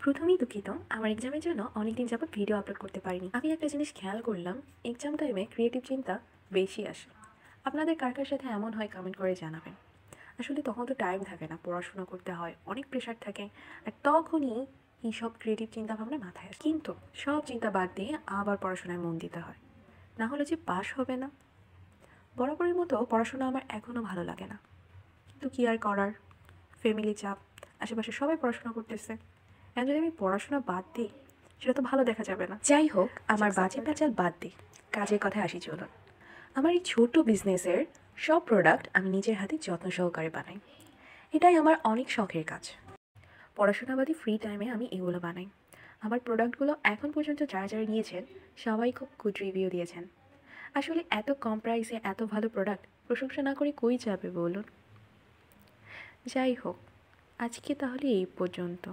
প্রথমেই দুঃখিত, আমার এক্সামের জন্য অনেকদিন যাবত ভিডিও আপলোড করতে পারিনি। আমি একটা জিনিস খেয়াল করলাম, এক্সাম টাইমে ক্রিয়েটিভ চিন্তা বেশি আসে। আপনাদের কার কার সাথে এমন হয় কমেন্ট করে জানাবেন। আসলে তখন তো টাইম থাকে না, পড়াশোনা করতে হয়, অনেক প্রেশার থাকে, আর তখনই এইসব ক্রিয়েটিভ চিন্তা ভাবনা মাথায় আসে। কিন্তু সব চিন্তা বাদ দিয়ে আবার পড়াশোনায় মন দিতে হয়, না হলে যে পাশ হবে না। বরাবরের মতো পড়াশোনা আমার এখনও ভালো লাগে না, কিন্তু কী আর করার, ফ্যামিলি চাপ, আশেপাশে সবাই পড়াশোনা করতেছে। এখন যদি আমি পড়াশোনা বাদ দিই, সেটা তো ভালো দেখা যাবে না। যাই হোক, আমার বাজে প্যাচাল বাদ দিই, কাজের কথায় আসি চলুন। আমার এই ছোট বিজনেসের সব প্রোডাক্ট আমি নিজের হাতে যত্ন সহকারে বানাই। এটাই আমার অনেক শখের কাজ। পড়াশোনা বাদে ফ্রি টাইমে আমি এগুলো বানাই। আমার প্রোডাক্টগুলো এখন পর্যন্ত যারা যারা নিয়েছেন সবাই খুব গুড রিভিউ দিয়েছেন। আসলে এত কম প্রাইসে এত ভালো প্রোডাক্ট প্রশংসা না করে কই যাবে বলুন। যাই হোক, আজকে তাহলে এই পর্যন্ত।